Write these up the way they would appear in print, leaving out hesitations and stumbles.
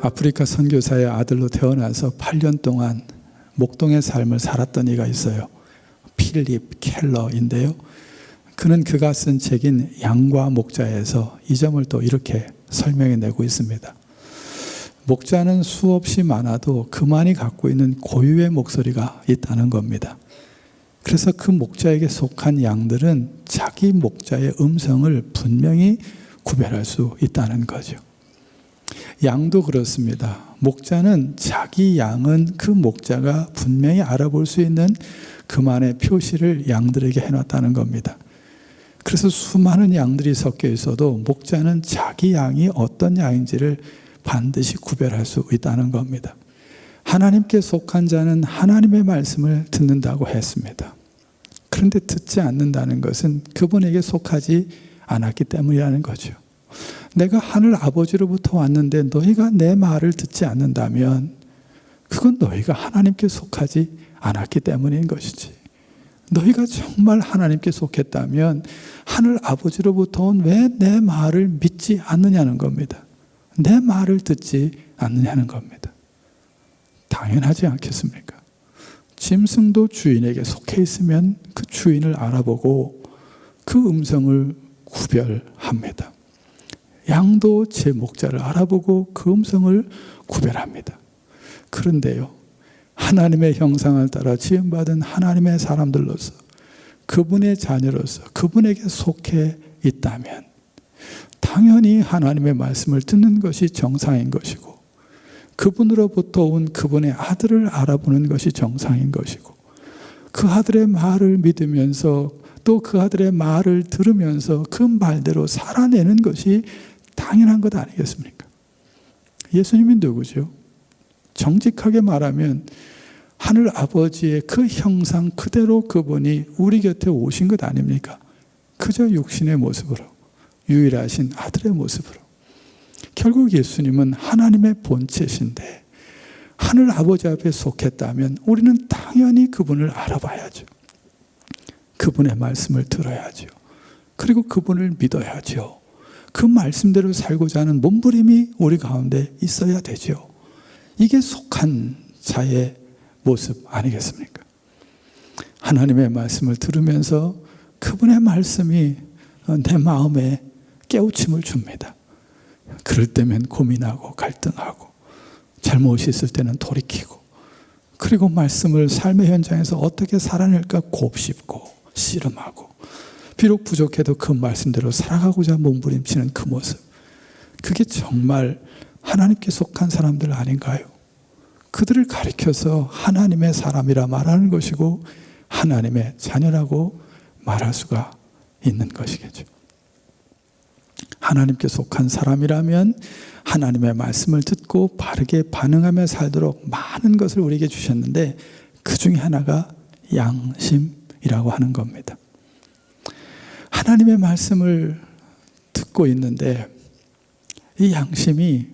아프리카 선교사의 아들로 태어나서 8년 동안 목동의 삶을 살았던 이가 있어요. 필립 켈러인데요. 그는 그가 쓴 책인 양과 목자에서 이 점을 또 이렇게 설명해 내고 있습니다. 목자는 수없이 많아도 그만이 갖고 있는 고유의 목소리가 있다는 겁니다. 그래서 그 목자에게 속한 양들은 자기 목자의 음성을 분명히 구별할 수 있다는 거죠. 양도 그렇습니다. 목자는 자기 양은 그 목자가 분명히 알아볼 수 있는 그만의 표시를 양들에게 해놨다는 겁니다. 그래서 수많은 양들이 섞여 있어도 목자는 자기 양이 어떤 양인지를 반드시 구별할 수 있다는 겁니다. 하나님께 속한 자는 하나님의 말씀을 듣는다고 했습니다. 그런데 듣지 않는다는 것은 그분에게 속하지 않았기 때문이라는 거죠. 내가 하늘 아버지로부터 왔는데 너희가 내 말을 듣지 않는다면 그건 너희가 하나님께 속하지 않았기 때문인 것이지. 너희가 정말 하나님께 속했다면 하늘 아버지로부터 온 왜 내 말을 믿지 않느냐는 겁니다. 내 말을 듣지 않느냐는 겁니다. 당연하지 않겠습니까? 짐승도 주인에게 속해 있으면 그 주인을 알아보고 그 음성을 구별합니다. 양도 제 목자를 알아보고 그 음성을 구별합니다. 그런데요, 하나님의 형상을 따라 지음받은 하나님의 사람들로서 그분의 자녀로서 그분에게 속해 있다면 당연히 하나님의 말씀을 듣는 것이 정상인 것이고 그분으로부터 온 그분의 아들을 알아보는 것이 정상인 것이고 그 아들의 말을 믿으면서 또 그 아들의 말을 들으면서 그 말대로 살아내는 것이 당연한 것 아니겠습니까? 예수님이 누구죠? 정직하게 말하면 하늘 아버지의 그 형상 그대로 그분이 우리 곁에 오신 것 아닙니까? 그저 육신의 모습으로, 유일하신 아들의 모습으로. 결국 예수님은 하나님의 본체신데 하늘 아버지 앞에 속했다면 우리는 당연히 그분을 알아봐야죠. 그분의 말씀을 들어야죠. 그리고 그분을 믿어야죠. 그 말씀대로 살고자 하는 몸부림이 우리 가운데 있어야 되죠. 이게 속한 자의 모습 아니겠습니까? 하나님의 말씀을 들으면서 그분의 말씀이 내 마음에 깨우침을 줍니다. 그럴 때면 고민하고 갈등하고 잘못이 있을 때는 돌이키고 그리고 말씀을 삶의 현장에서 어떻게 살아낼까 곱씹고 씨름하고 비록 부족해도 그 말씀대로 살아가고자 몸부림치는 그 모습, 그게 정말 하나님께 속한 사람들 아닌가요? 그들을 가리켜서 하나님의 사람이라 말하는 것이고 하나님의 자녀라고 말할 수가 있는 것이겠죠. 하나님께 속한 사람이라면 하나님의 말씀을 듣고 바르게 반응하며 살도록 많은 것을 우리에게 주셨는데 그 중에 하나가 양심이라고 하는 겁니다. 하나님의 말씀을 듣고 있는데 이 양심이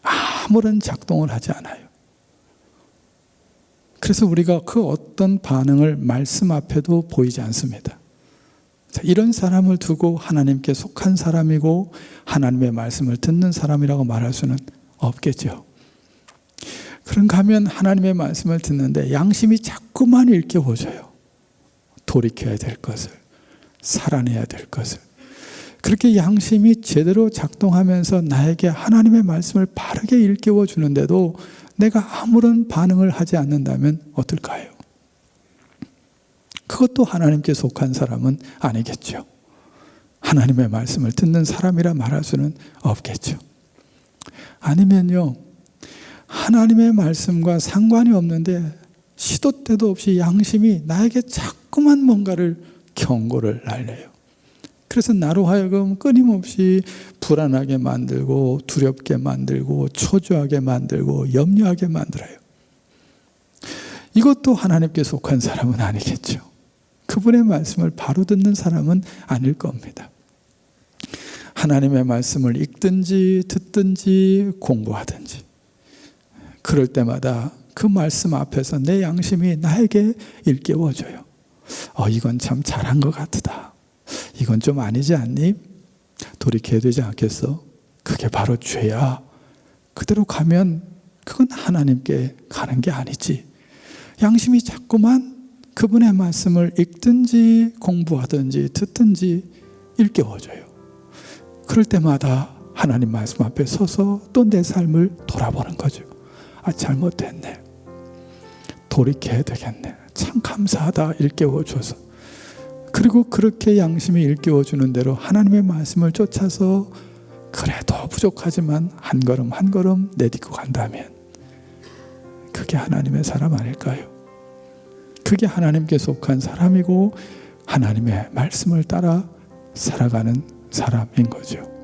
아무런 작동을 하지 않아요. 그래서 우리가 그 어떤 반응을 말씀 앞에도 보이지 않습니다. 자, 이런 사람을 두고 하나님께 속한 사람이고 하나님의 말씀을 듣는 사람이라고 말할 수는 없겠죠. 그런가 하면 하나님의 말씀을 듣는데 양심이 자꾸만 일깨워져요. 돌이켜야 될 것을, 살아내야 될 것을. 그렇게 양심이 제대로 작동하면서 나에게 하나님의 말씀을 바르게 일깨워 주는데도 내가 아무런 반응을 하지 않는다면 어떨까요? 그것도 하나님께 속한 사람은 아니겠죠. 하나님의 말씀을 듣는 사람이라 말할 수는 없겠죠. 아니면요, 하나님의 말씀과 상관이 없는데 시도 때도 없이 양심이 나에게 자꾸만 뭔가를 경고를 날려요. 그래서 나로 하여금 끊임없이 불안하게 만들고 두렵게 만들고 초조하게 만들고 염려하게 만들어요. 이것도 하나님께 속한 사람은 아니겠죠. 그분의 말씀을 바로 듣는 사람은 아닐 겁니다. 하나님의 말씀을 읽든지 듣든지 공부하든지 그럴 때마다 그 말씀 앞에서 내 양심이 나에게 일깨워줘요. 이건 참 잘한 것 같다. 이건 좀 아니지 않니? 돌이켜야 되지 않겠어? 그게 바로 죄야. 그대로 가면 그건 하나님께 가는 게 아니지. 양심이 자꾸만 그분의 말씀을 읽든지 공부하든지 듣든지 일깨워줘요. 그럴 때마다 하나님 말씀 앞에 서서 또 내 삶을 돌아보는 거죠. 아, 잘못했네. 돌이켜야 되겠네. 참 감사하다. 일깨워줘서. 그리고 그렇게 양심이 일깨워주는 대로 하나님의 말씀을 쫓아서 그래도 부족하지만 한 걸음 한 걸음 내딛고 간다면 그게 하나님의 사람 아닐까요? 그게 하나님께 속한 사람이고 하나님의 말씀을 따라 살아가는 사람인 거죠.